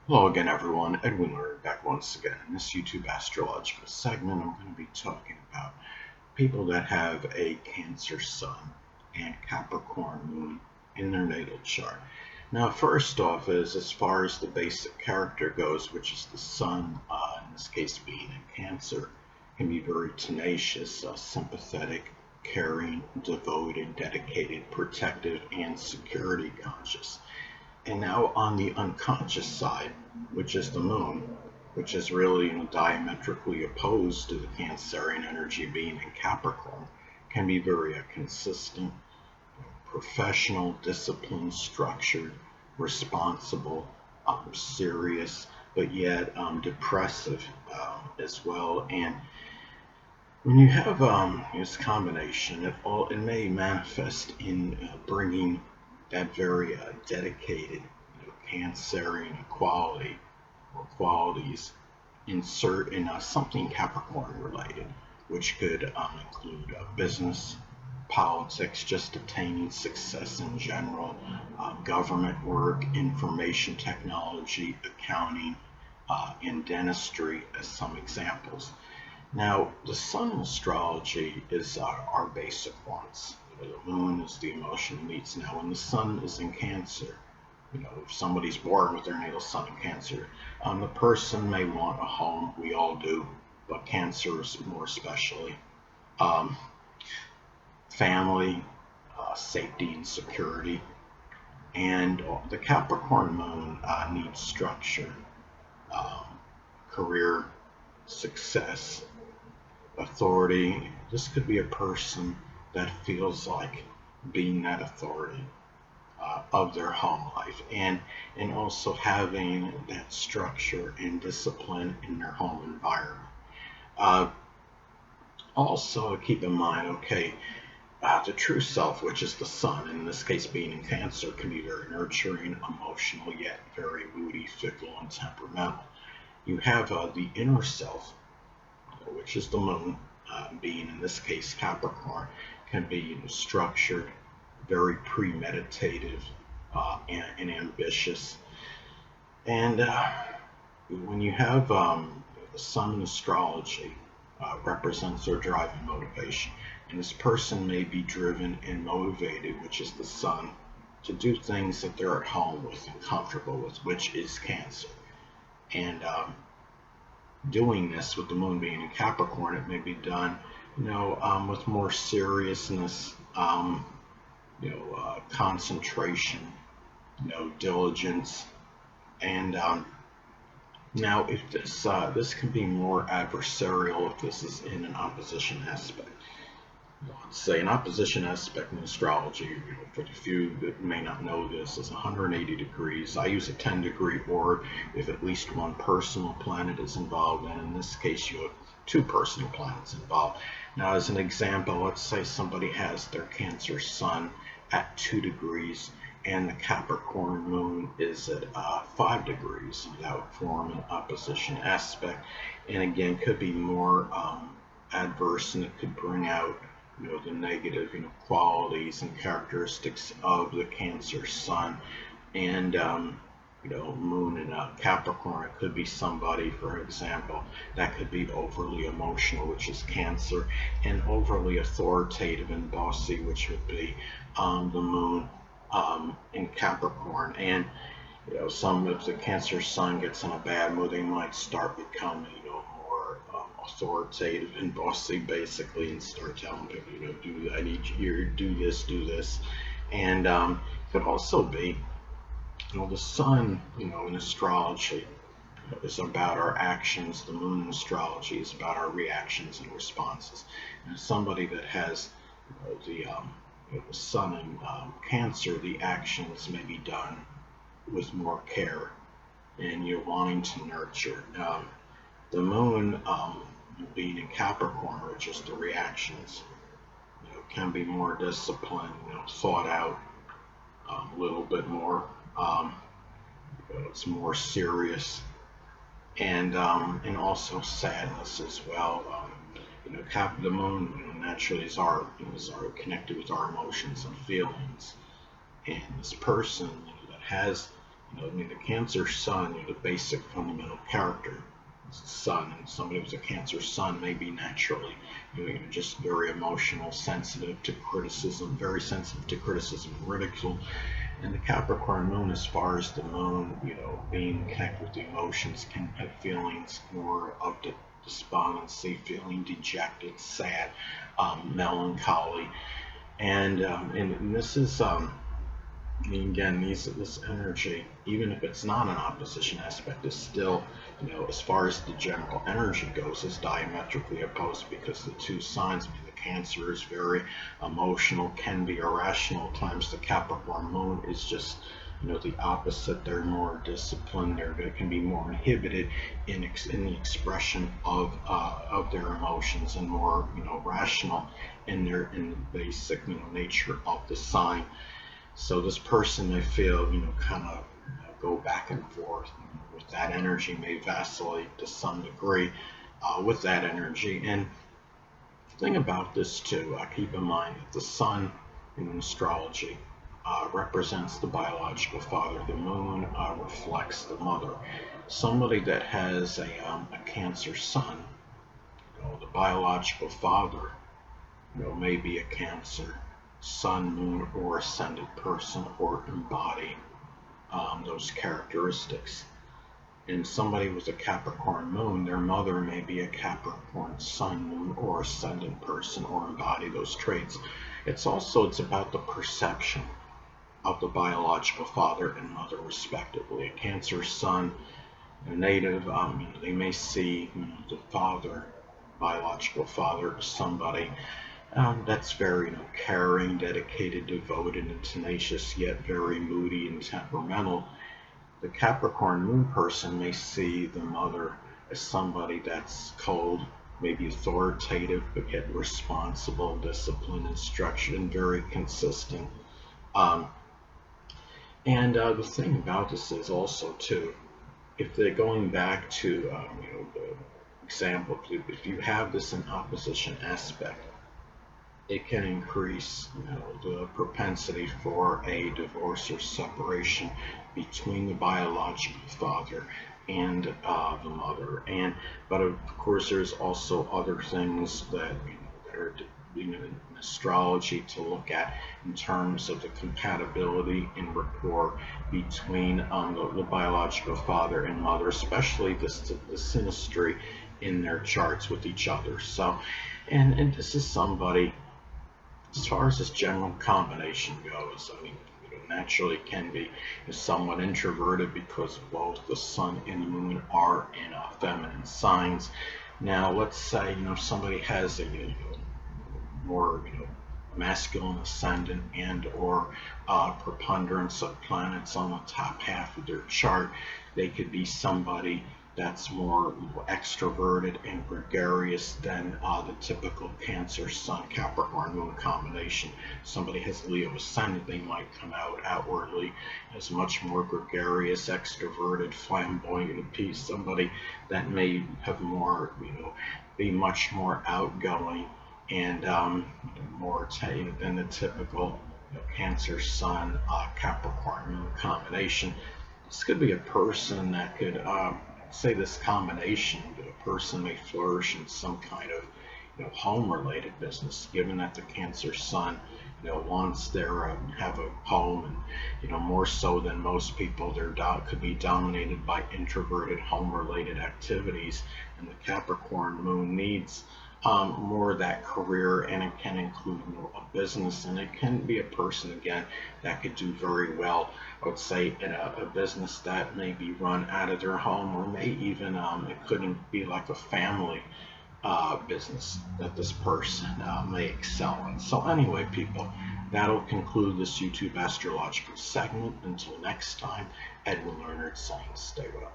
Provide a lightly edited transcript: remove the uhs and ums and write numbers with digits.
Hello again, everyone. Edwin Learnard back once again. In this YouTube astrological segment, I'm going to be talking about people that have a Cancer Sun and Capricorn Moon in their natal chart. Now, first off, is as far as the basic character goes, which is the Sun, in this case being in Cancer, can be very tenacious, sympathetic, caring, devoted, dedicated, protective, and security conscious. And now on the unconscious side, which is the moon, which is really diametrically opposed to the Cancerian energy being in Capricorn, can be very consistent, professional, disciplined, structured, responsible, serious, but yet depressive as well. And when you have this combination, it may manifest in bringing that very dedicated, Cancerian quality or qualities insert in something Capricorn related, which could include business, politics, just attaining success in general, government work, information technology, accounting, and dentistry as some examples. Now, the sun in astrology is our basic wants. The moon is the emotional needs. Now, when the sun is in Cancer, if somebody's born with their natal sun in Cancer, the person may want a home. We all do, but Cancer is more especially. Um, Family, safety, and security. And the Capricorn moon needs structure, um, career, success, authority. This could be a person that feels like being that authority of their home life, and also having that structure and discipline in their home environment. Uh, Also keep in mind, okay, the true self, which is the sun, in this case being in Cancer, can be very nurturing, emotional, yet very moody, fickle, and temperamental. You have the inner self, which is the moon, being in this case Capricorn, can be structured, very premeditative, and ambitious. And when you have the sun in astrology, represents their drive and motivation. And this person may be driven and motivated, which is the sun, to do things that they're at home with and comfortable with, which is Cancer. And doing this with the moon being in Capricorn, it may be done, with more seriousness, concentration, diligence, and now if this can be more adversarial if this is in an opposition aspect. Let's say an opposition aspect in astrology, for the few that may not know this, is 180 degrees. I use a 10-degree orb if at least one personal planet is involved, and in this case you have two personal planets involved. Now, as an example, let's say somebody has their Cancer sun at 2 degrees and the Capricorn moon is at 5 degrees. That would form an opposition aspect, and again could be more adverse, and it could bring out the negative qualities and characteristics of the Cancer sun. And moon in Capricorn, it could be somebody, for example, that could be overly emotional, which is Cancer, and overly authoritative and bossy, which would be the moon in Capricorn. And some, if the Cancer sun gets in a bad mood, they might start becoming more authoritative and bossy, basically, and start telling people, I need you to do this. And could also be, the sun, in astrology, is about our actions. The moon in astrology is about our reactions and responses. And somebody that has the sun in Cancer, the actions may be done with more care, and you're wanting to nurture. The moon being in Capricorn, or just the reactions, can be more disciplined, thought out, a little bit more. It's more serious, and also sadness as well. The moon, naturally is our connected with our emotions and feelings, and this person that has I mean, the Cancer Sun, the basic fundamental character is the Sun, and somebody who's a Cancer Sun may be naturally, just very emotional, sensitive to criticism, very sensitive to criticism, ridicule. And the Capricorn Moon, as far as the Moon, being connected with the emotions, can have feelings more of despondency, feeling dejected, sad, melancholy, and this is again, this energy, even if it's not an opposition aspect, is still, as far as the general energy goes, is diametrically opposed, because the two signs, the Cancer is very emotional, can be irrational at times. The Capricorn Moon is just, the opposite. They're more disciplined. They can be more inhibited in the expression of their emotions, and more, rational in the basic, nature of the sign. So this person may feel, kind of go back and forth with that energy, may vacillate to some degree with that energy. And the thing about this too, keep in mind that the Sun in astrology represents the biological father. The Moon reflects the mother. Somebody that has a Cancer Sun, the biological father, may be a Cancer Sun, Moon, or Ascendant person, or embody those characteristics. And somebody with a Capricorn Moon, their mother may be a Capricorn Sun, Moon, or Ascendant person, or embody those traits. It's about the perception of the biological father and mother, respectively. A Cancer Sun, a native, they may see the father, biological father, as somebody that's very, caring, dedicated, devoted, and tenacious, yet very moody and temperamental. The Capricorn Moon person may see the mother as somebody that's cold, maybe authoritative, but yet responsible, disciplined, and structured, and very consistent. The thing about this is also too, if they're going back to the example, if you have this in opposition aspect, it can increase, the propensity for a divorce or separation between the biological father and the mother. But of course, there's also other things that, that are in astrology to look at in terms of the compatibility and rapport between the biological father and mother, especially the synastry in their charts with each other. So, and this is somebody, as far as this general combination goes, I mean, naturally can be somewhat introverted, because both the Sun and the Moon are in feminine signs. Now, let's say somebody has a more masculine ascendant and or preponderance of planets on the top half of their chart. They could be somebody that's more extroverted and gregarious than the typical Cancer Sun Capricorn Moon combination. Somebody has Leo ascendant, they might come out outwardly as much more gregarious, extroverted, flamboyant, and peace. Somebody that may have more, be much more outgoing and more than the typical Cancer Sun Capricorn Moon combination. This could be a person that could say this combination, that a person may flourish in some kind of home-related business, given that the Cancer Sun wants their have a home, and more so than most people, their could be dominated by introverted home-related activities, and the Capricorn Moon needs more of that career, and it can include a business, and it can be a person again that could do very well, I would say, in a business that may be run out of their home, or may even it couldn't be like a family business that this person may excel in. So anyway, people, that'll conclude this YouTube astrological segment. Until next time, Edwin Learnard saying stay well.